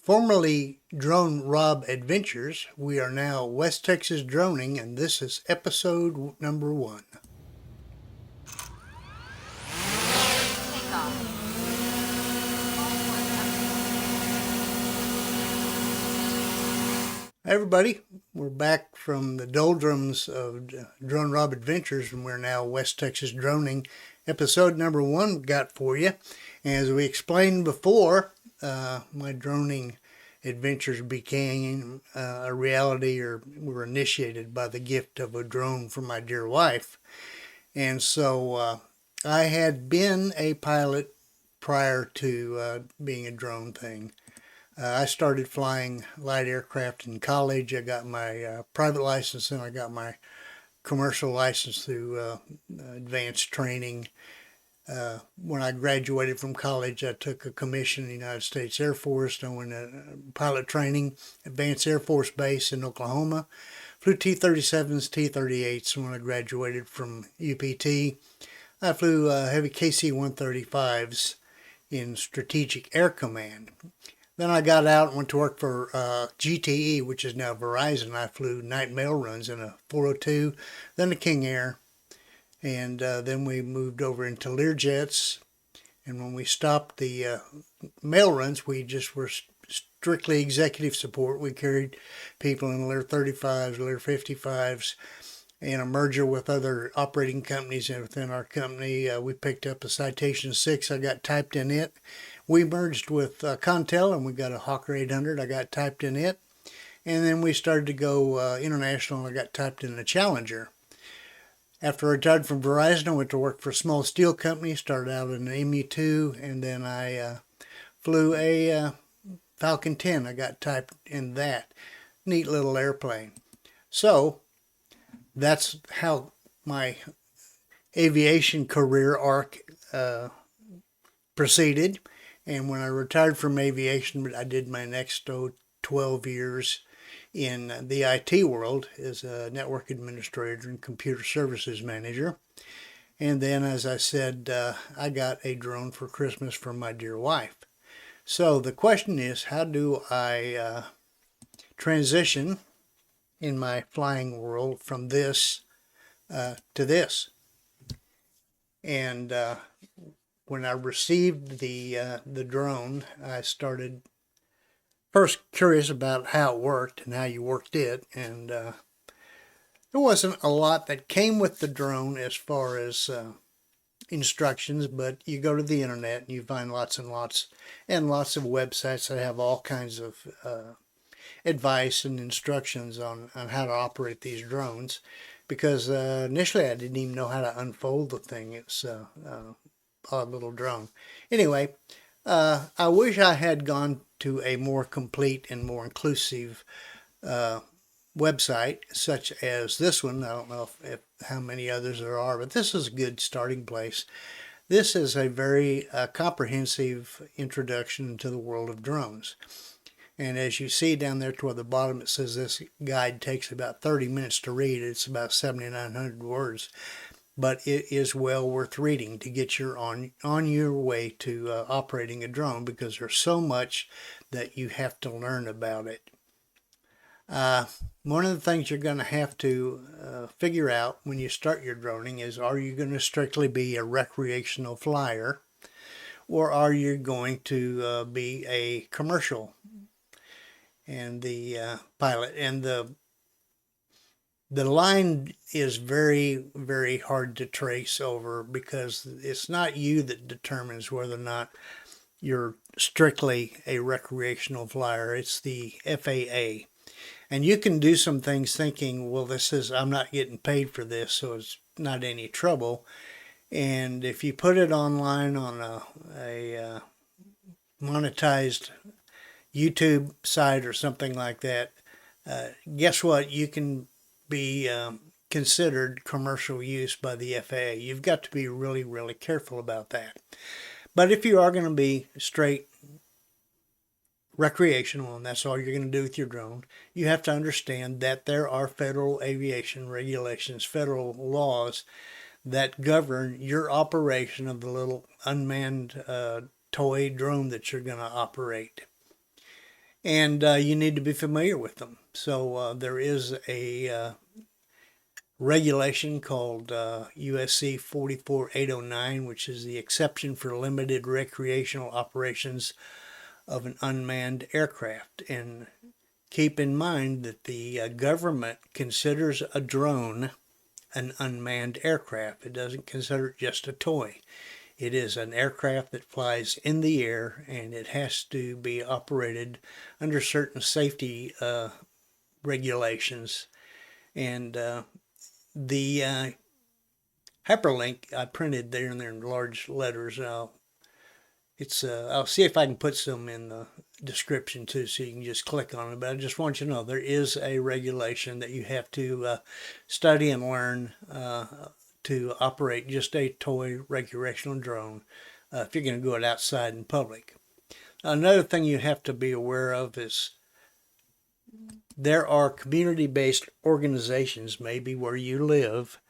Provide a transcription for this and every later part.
Formerly Drone Rob Adventures, we are now West Texas Droning, and this is episode number 1. Hey everybody, we're back from the doldrums of Drone Rob Adventures, and we're now West Texas Droning. Episode number 1 we got for you. As we explained before, my droning adventures became a reality, or were initiated by the gift of a drone from my dear wife. And so I had been a pilot prior to being a drone thing. I started flying light aircraft in college. I got my private license, and I got my commercial license through advanced training. When I graduated from college, I took a commission in the United States Air Force. I went to pilot training, Advanced Air Force Base in Oklahoma. Flew T-37s, T-38s when I graduated from UPT. I flew heavy KC-135s in Strategic Air Command. Then I got out and went to work for GTE, which is now Verizon. I flew night mail runs in a 402, then a King Air. And then we moved over into Learjets. And when we stopped the mail runs, we just were strictly executive support. We carried people in Lear 35s, Lear 55s, and a merger with other operating companies. And within our company, we picked up a Citation 6. I got typed in it. We merged with Contel, and we got a Hawker 800. I got typed in it. And then we started to go international, and I got typed in the Challenger. After I retired from Verizon, I went to work for a small steel company, started out in an MU-2, and then I flew a Falcon 10. I got typed in that. Neat little airplane. So that's how my aviation career arc proceeded. And when I retired from aviation, I did my next 12 years in the IT world as a network administrator and computer services manager. And then, as I said, I got a drone for Christmas from my dear wife. So the question is, how do I transition in my flying world from this to this? And when I received the drone, I started first curious about how it worked and how you worked it, and there wasn't a lot that came with the drone as far as instructions, but you go to the internet and you find lots and lots of websites that have all kinds of advice and instructions on how to operate these drones, because initially I didn't even know how to unfold the thing. It's a odd little drone. Anyway, I wish I had gone to a more complete and more inclusive website, such as this one. I don't know if how many others there are, but this is a good starting place. This is a very comprehensive introduction to the world of drones. And as you see down there toward the bottom, it says this guide takes about 30 minutes to read. It's about 7,900 words. But it is well worth reading to get you on your way to operating a drone, because there's so much that you have to learn about it. One of the things you're going to have to figure out when you start your droning is, are you going to strictly be a recreational flyer, or are you going to be a commercial and the pilot? And the line is very, very hard to trace over, because it's not you that determines whether or not you're strictly a recreational flyer. It's the FAA. And you can do some things thinking, well, I'm not getting paid for this, so it's not any trouble. And if you put it online on a monetized YouTube site or something like that, guess what? You can be considered commercial use by the FAA. You've got to be really, really careful about that. But if you are going to be straight recreational, and that's all you're going to do with your drone, you have to understand that there are federal aviation regulations, federal laws that govern your operation of the little unmanned toy drone that you're going to operate. and you need to be familiar with them. So there is a regulation called USC 44809, which is the exception for limited recreational operations of an unmanned aircraft. And keep in mind that the government considers a drone an unmanned aircraft. It doesn't consider it just a toy. It is an aircraft that flies in the air, and it has to be operated under certain safety regulations. And the hyperlink I printed there and there in large letters. I'll see if I can put some in the description too, so you can just click on it. But I just want you to know there is a regulation that you have to study and learn to operate just a toy recreational drone if you're going to go it outside in public. Another thing you have to be aware of is there are community-based organizations, maybe where you live,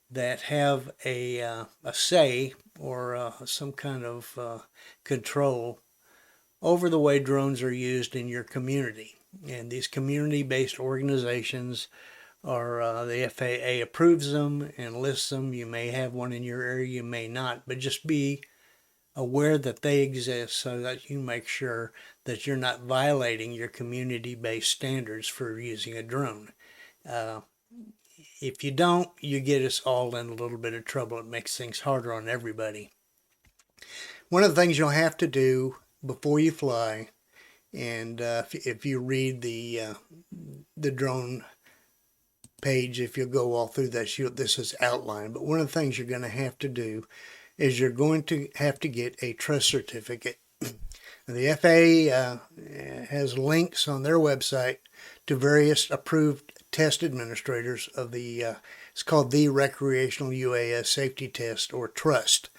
that have a say or some kind of control over the way drones are used in your community. And these community-based organizations are, the FAA approves them and lists them. You may have one in your area, you may not, but just be aware that they exist so that you make sure that you're not violating your community-based standards for using a drone. If you don't, you get us all in a little bit of trouble. It makes things harder on everybody. One of the things you'll have to do before you fly, and if you read the drone page, if you'll go all through this, this is outlined. But one of the things you're going to have to do is you're going to have to get a trust certificate. The FAA has links on their website to various approved test administrators of it's called the Recreational UAS Safety Test, or TRUST.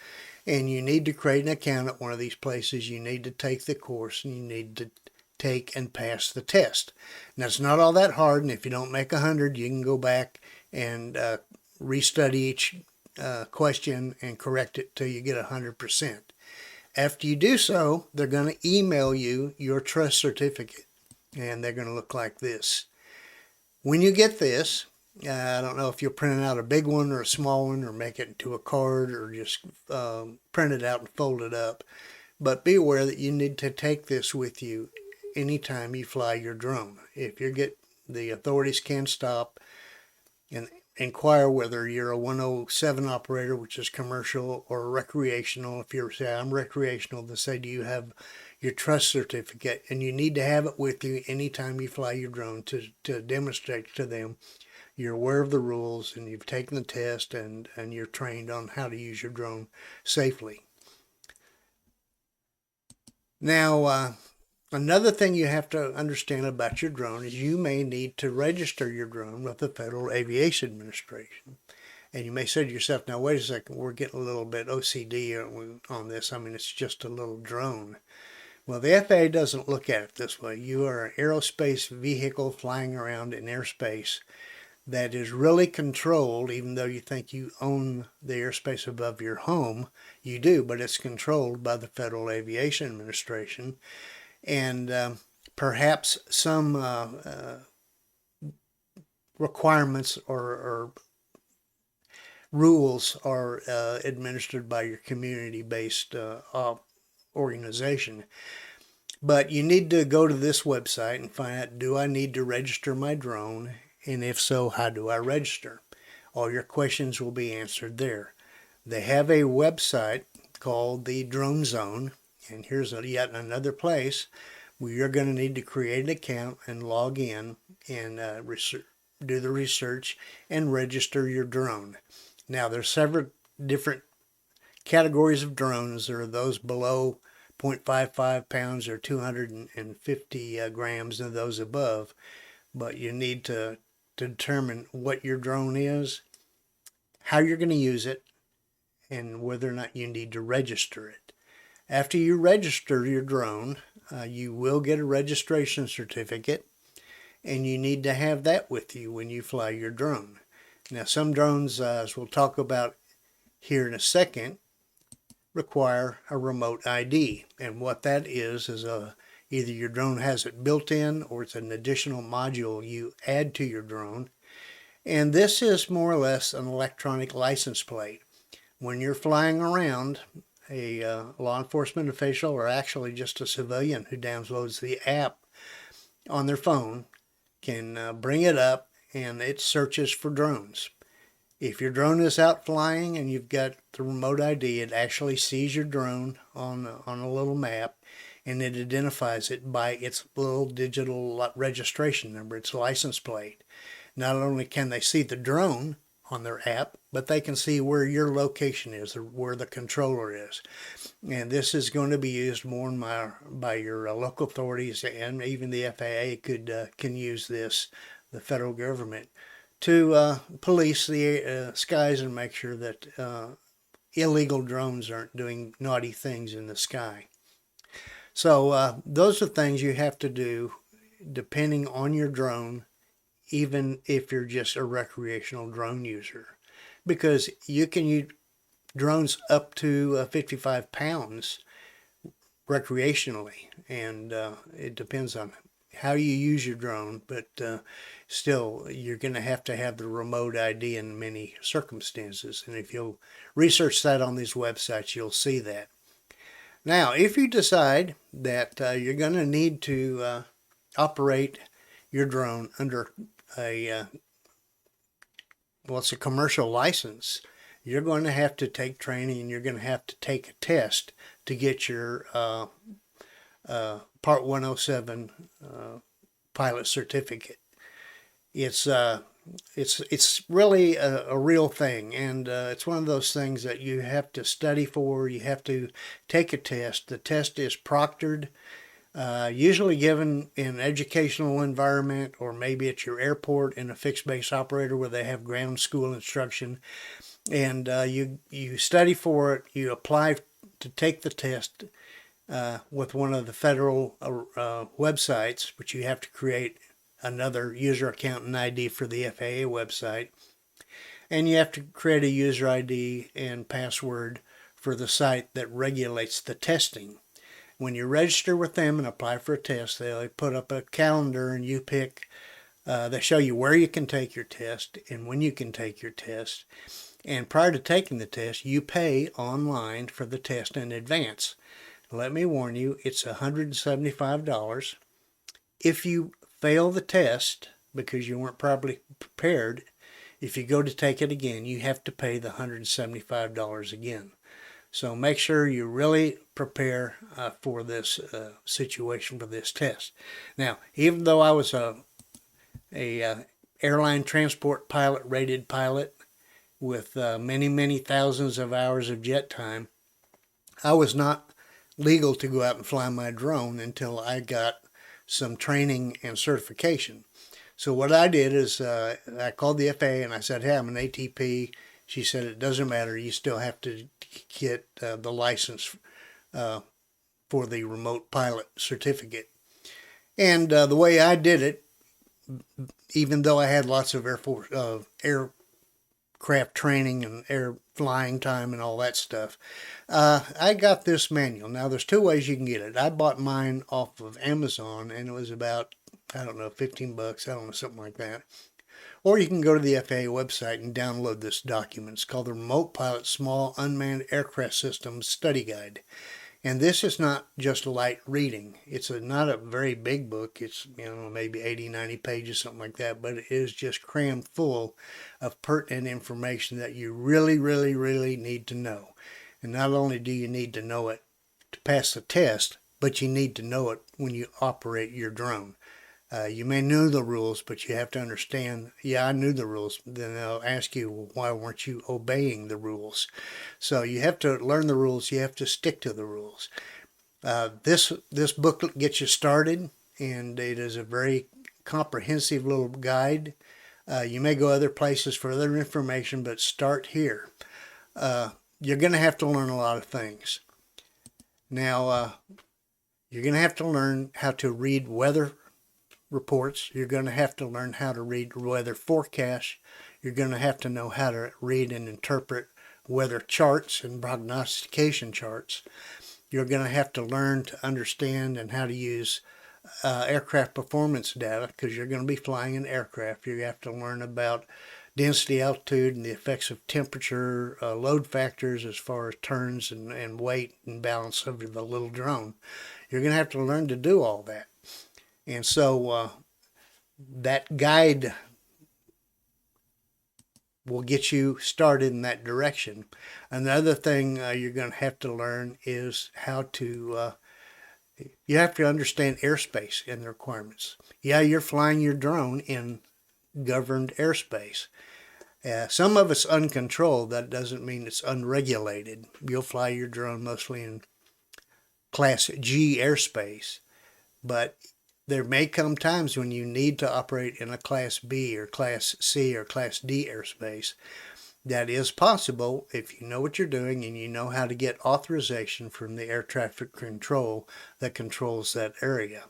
And you need to create an account at one of these places. You need to take the course, and you need to take and pass the test. Now, it's not all that hard, and if you don't make 100, you can go back and restudy each question and correct it till you get 100%. After you do so, they're going to email you your trust certificate, and they're going to look like this. When you get this, I don't know if you'll print out a big one or a small one, or make it into a card, or just print it out and fold it up. But be aware that you need to take this with you anytime you fly your drone. If you get, the authorities can stop and inquire whether you're a 107 operator, which is commercial, or recreational. If you're, say, I'm recreational, they say, do you have your trust certificate? And you need to have it with you anytime you fly your drone to demonstrate to them you're aware of the rules and you've taken the test and you're trained on how to use your drone safely. Now, another thing you have to understand about your drone is you may need to register your drone with the Federal Aviation Administration. And you may say to yourself, now wait a second, we're getting a little bit OCD on this. I mean, it's just a little drone. Well, the FAA doesn't look at it this way. You are an aerospace vehicle flying around in airspace that is really controlled. Even though you think you own the airspace above your home, you do, but it's controlled by the Federal Aviation Administration. And perhaps some requirements or rules are administered by your community-based organization. But you need to go to this website and find out, do I need to register my drone? And if so, how do I register? All your questions will be answered there. They have a website called the Drone Zone, and here's yet another place where you're going to need to create an account and log in and do the research and register your drone. Now, there's several different categories of drones. There are those below 0.55 pounds or 250 grams, and those above. But you need to determine what your drone is, how you're going to use it, and whether or not you need to register it. After you register your drone, you will get a registration certificate, and you need to have that with you when you fly your drone. Now, some drones, as we'll talk about here in a second, require a remote ID, and what that is Either your drone has it built in or it's an additional module you add to your drone. And this is more or less an electronic license plate. When you're flying around, a law enforcement official or actually just a civilian who downloads the app on their phone can bring it up and it searches for drones. If your drone is out flying and you've got the remote ID, it actually sees your drone on a little map, and it identifies it by its little digital registration number, its license plate. Not only can they see the drone on their app, but they can see where your location is, or where the controller is. And this is going to be used more by your local authorities, and even the FAA can use this, the federal government, to police the skies and make sure that illegal drones aren't doing naughty things in the sky. So those are things you have to do depending on your drone, even if you're just a recreational drone user, because you can use drones up to 55 pounds recreationally, and it depends on how you use your drone, but still you're going to have the remote ID in many circumstances, and if you'll research that on these websites, you'll see that. Now, if you decide that you're going to need to operate your drone under a commercial license, you're going to have to take training, and you're going to have to take a test to get your Part 107 pilot certificate. It's really a real thing, and it's one of those things that you have to study for. You have to take a test. The test is proctored, usually given in an educational environment, or maybe at your airport in a fixed base operator where they have ground school instruction. And you study for it. You apply to take the test with one of the federal websites, but you have to create another user account and ID for the FAA website. And you have to create a user ID and password for the site that regulates the testing. When you register with them and apply for a test, they put up a calendar, and you pick, they show you where you can take your test and when you can take your test. And prior to taking the test, you pay online for the test in advance. Let me warn you, it's $175. If you fail the test because you weren't properly prepared, if you go to take it again, you have to pay the $175 again. So make sure you really prepare for this situation, for this test. Now, even though I was a airline transport pilot, rated pilot, with many thousands of hours of jet time, I was not legal to go out and fly my drone until I got some training and certification. So what I did is I called the FAA and I said, hey, I'm an ATP. She said, it doesn't matter. You still have to get the license for the remote pilot certificate. And the way I did it, even though I had lots of aircraft training and air flying time and all that stuff, I got this manual. Now, there's two ways you can get it. I bought mine off of Amazon, and it was about, I don't know, $15, I don't know, something like that. Or you can go to the FAA website and download this document. It's called the Remote Pilot Small Unmanned Aircraft Systems Study Guide. And this is not just light reading. It's not a very big book. It's, maybe 80, 90 pages, something like that. But it is just crammed full of pertinent information that you really, really, really need to know. And not only do you need to know it to pass the test, but you need to know it when you operate your drone. You may know the rules, but you have to understand, I knew the rules. Then they'll ask you, well, why weren't you obeying the rules? So you have to learn the rules. You have to stick to the rules. This booklet gets you started, and it is a very comprehensive little guide. You may go other places for other information, but start here. You're going to have to learn a lot of things. Now, you're going to have to learn how to read weather reports. You're going to have to learn how to read weather forecasts. You're going to have to know how to read and interpret weather charts and prognostication charts. you're going to have to learn to understand and how to use aircraft performance data, because you're going to be flying an aircraft. You have to learn about density, altitude, and the effects of temperature, load factors as far as turns and weight and balance of the little drone. You're going to have to learn to do all that. And so that guide will get you started in that direction. Another thing you're going to have to learn is how to you have to understand airspace and the requirements. Yeah, you're flying your drone in governed airspace. Some of it's uncontrolled. That doesn't mean it's unregulated. You'll fly your drone mostly in Class G airspace, but there may come times when you need to operate in a Class B or Class C or Class D airspace. That is possible if you know what you're doing and you know how to get authorization from the air traffic control that controls that area.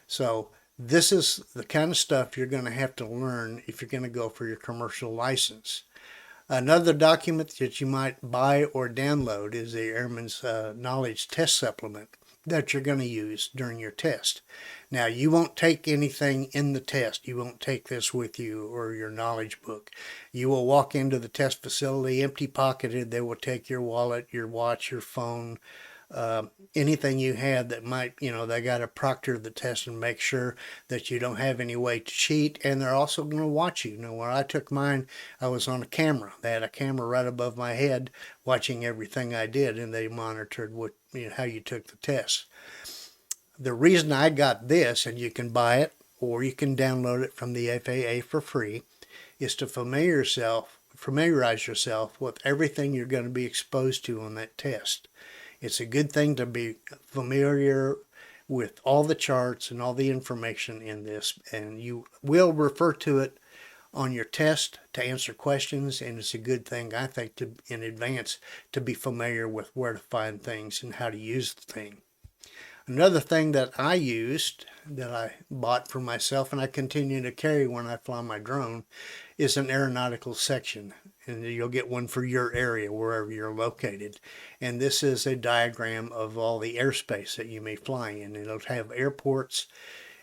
So this is the kind of stuff you're going to have to learn if you're going to go for your commercial license. Another document that you might buy or download is the Airman's Knowledge Test Supplement that you're going to use during your test. Now, you won't take anything in the test. You won't take this with you or your knowledge book. You will walk into the test facility empty pocketed. They will take your wallet, your watch, your phone, anything you had that might, they got to proctor the test and make sure that you don't have any way to cheat. And they're also going to watch you. When I took mine, I was on a camera. They had a camera right above my head watching everything I did, and they monitored how you took the test. The reason I got this, and you can buy it or you can download it from the FAA for free, is to familiarize yourself with everything you're going to be exposed to on that test. It's a good thing to be familiar with all the charts and all the information in this, and you will refer to it on your test to answer questions, and it's a good thing, I think, in advance to be familiar with where to find things and how to use the thing. Another thing that I used, that I bought for myself and I continue to carry when I fly my drone, is an aeronautical section. And you'll get one for your area, wherever you're located. And this is a diagram of all the airspace that you may fly in. It'll have airports,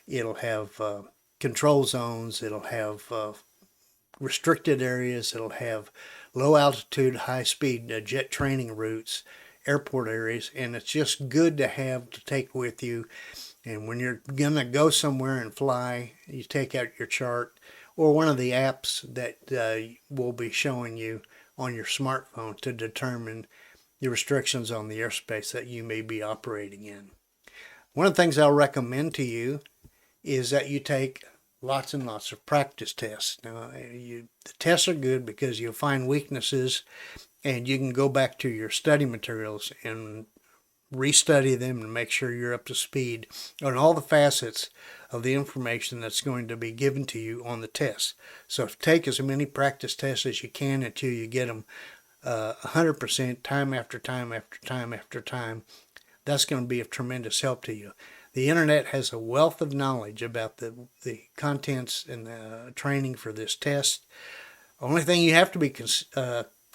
it'll have control zones, it'll have restricted areas, it'll have low altitude, high speed jet training routes, airport areas, and it's just good to have to take with you. And when you're gonna go somewhere and fly, you take out your chart or one of the apps that will be showing you on your smartphone to determine the restrictions on the airspace that you may be operating in. One of the things I'll recommend to you is that you take lots and lots of practice tests. Now, the tests are good because you'll find weaknesses and you can go back to your study materials and restudy them and make sure you're up to speed on all the facets of the information that's going to be given to you on the test. So take as many practice tests as you can until you get them 100% time after time after time after time. That's going to be of tremendous help to you. The internet has a wealth of knowledge about the contents and the training for this test. Only thing you have to be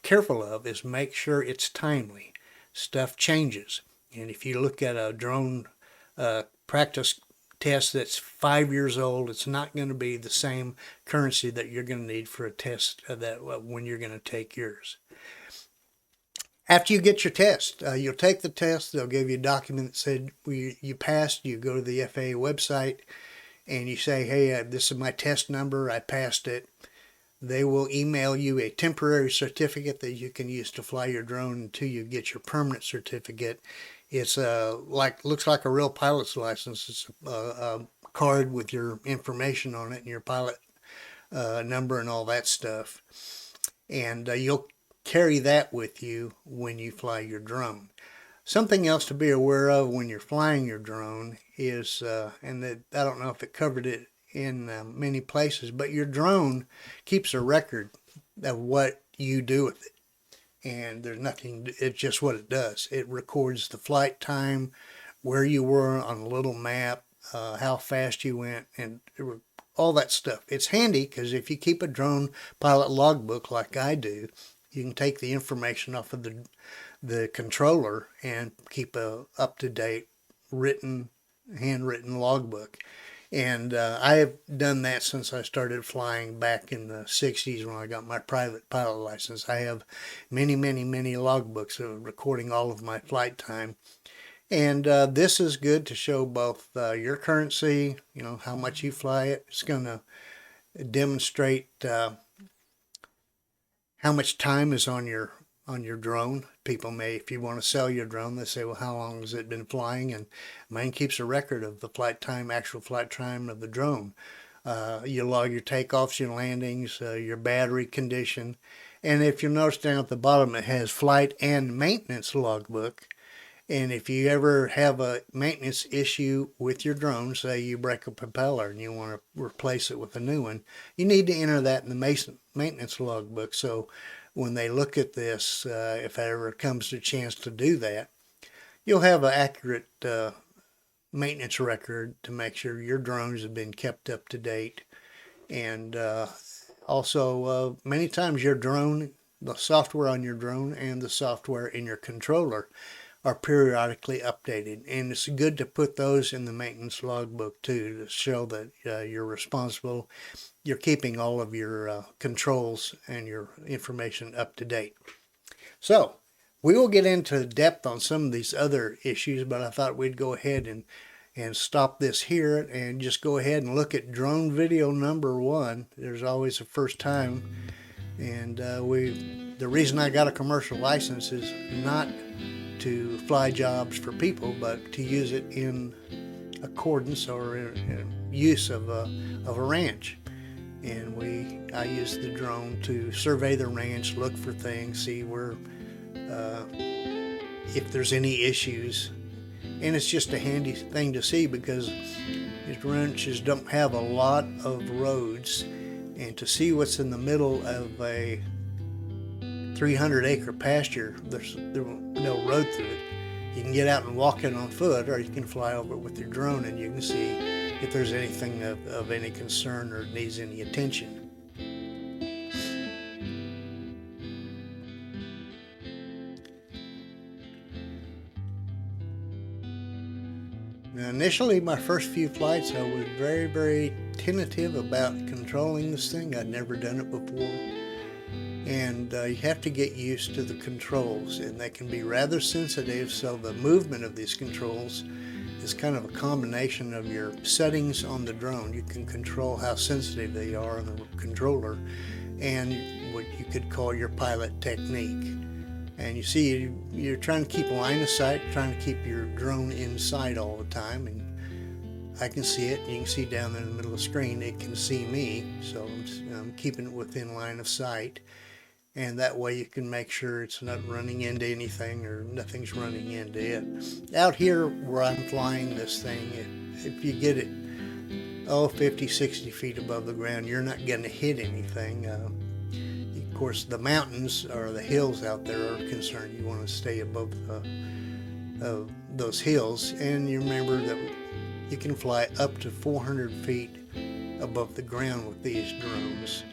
careful of is make sure it's timely. Stuff changes. And if you look at a drone practice test that's 5 years old, it's not going to be the same currency that you're going to need for a test when you're going to take yours. After you get your test, you'll take the test. They'll give you a document that said you passed. You go to the FAA website and you say, hey, this is my test number. I passed it. They will email you a temporary certificate that you can use to fly your drone until you get your permanent certificate. It's looks like a real pilot's license. It's a card with your information on it and your pilot number and all that stuff. And you'll carry that with you when you fly your drone. Something else to be aware of when you're flying your drone is, and I don't know if it covered it in many places, but your drone keeps a record of what you do with it. And there's nothing, it's just what it does. It records the flight time, where you were on a little map, how fast you went, and all that stuff. It's handy because if you keep a drone pilot logbook like I do, you can take the information off of the controller and keep a up-to-date handwritten logbook. And I have done that since I started flying back in the 60s when I got my private pilot license. I have many, many, many logbooks of recording all of my flight time. And this is good to show both your currency, how much you fly it. It's going to demonstrate how much time is on your drone. People may, if you want to sell your drone, they say, well, how long has it been flying? And mine keeps a record of the actual flight time of the drone. You log your takeoffs, your landings, your battery condition. And if you'll notice down at the bottom, it has flight and maintenance logbook. And if you ever have a maintenance issue with your drone, say you break a propeller and you want to replace it with a new one, you need to enter that in the maintenance logbook. So when they look at this, if ever comes to a chance to do that, you'll have an accurate maintenance record to make sure your drones have been kept up to date. And also, many times your drone, the software on your drone and the software in your controller are periodically updated, and it's good to put those in the maintenance logbook too, to show that you're responsible, you're keeping all of your controls and your information up to date. So we will get into depth on some of these other issues, but I thought we'd go ahead and stop this here and just go ahead and look at drone video number 1. There's always a first time, and the reason I got a commercial license is not to fly jobs for people, but to use it in accordance or in use of a ranch. And I use the drone to survey the ranch, look for things, see where if there's any issues. And it's just a handy thing to see because these ranches don't have a lot of roads, and to see what's in the middle of a 300-acre pasture, there's no road through it. You can get out and walk it on foot, or you can fly over it with your drone and you can see if there's anything of any concern or needs any attention. Now, initially, my first few flights, I was very, very tentative about controlling this thing. I'd never done it before. And you have to get used to the controls, and they can be rather sensitive, so the movement of these controls is kind of a combination of your settings on the drone. You can control how sensitive they are on the controller, and what you could call your pilot technique. And you see, you're trying to keep line of sight, trying to keep your drone in sight all the time, and I can see it. You can see down there in the middle of the screen, it can see me, so I'm keeping it within line of sight. And that way you can make sure it's not running into anything or nothing's running into it. Out here where I'm flying this thing, if you get it 50, 60 feet above the ground, you're not going to hit anything. Of course, the mountains or the hills out there are concerned. You want to stay above those hills. And you remember that you can fly up to 400 feet above the ground with these drones.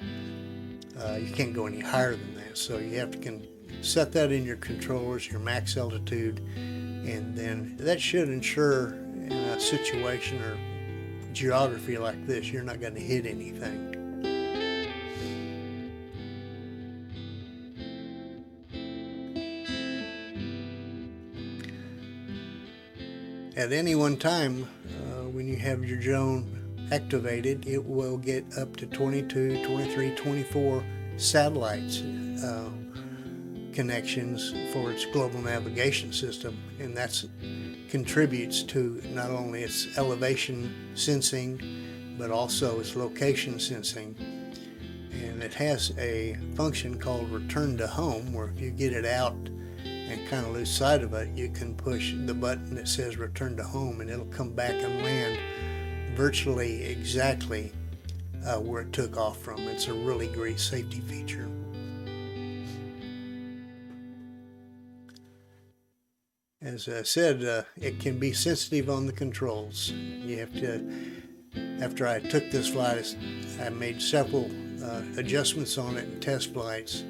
You can't go any higher than that, so you have to set that in your controllers, your max altitude, and then that should ensure in a situation or geography like this, you're not going to hit anything. At any one time, when you have your drone activated, it will get up to 22, 23, 24 satellites connections for its global navigation system, and that contributes to not only its elevation sensing but also its location sensing. And it has a function called return to home, where if you get it out and kind of lose sight of it, you can push the button that says return to home and it'll come back and land virtually exactly where it took off from. It's a really great safety feature. As I said, it can be sensitive on the controls. You have to, after I took this flight, I made several adjustments on it in test flights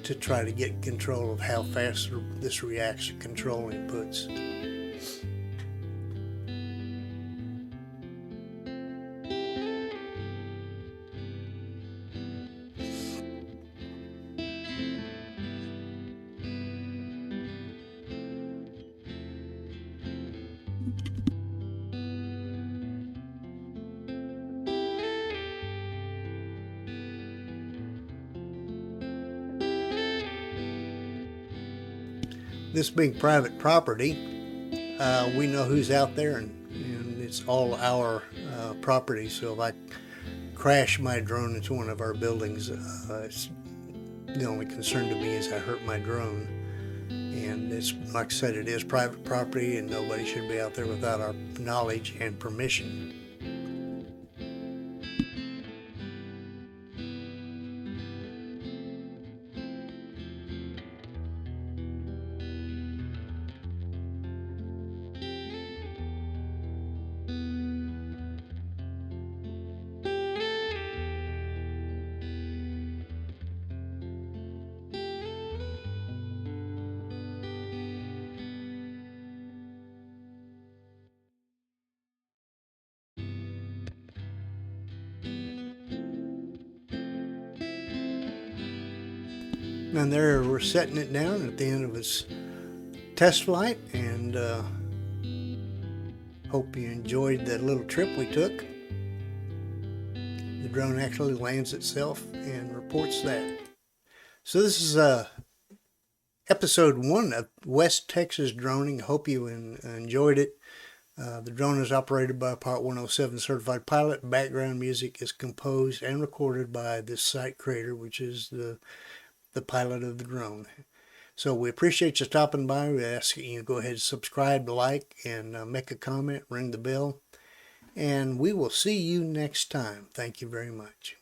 to try to get control of how fast this reacts to control inputs. This being private property, we know who's out there, and it's all our property. So if I crash my drone into one of our buildings, it's the only concern to me is I hurt my drone. And it's, like I said, it is private property, and nobody should be out there without our knowledge and permission. And there we're setting it down at the end of its test flight, and hope you enjoyed that little trip we took. The drone actually lands itself and reports that. So this is episode 1 of West Texas Droning. Hope you enjoyed it. The drone is operated by a Part 107 certified pilot. Background music is composed and recorded by this site creator, which is the pilot of the drone. So we appreciate you stopping by. We ask you to go ahead and subscribe, like, and make a comment, ring the bell. And we will see you next time. Thank you very much.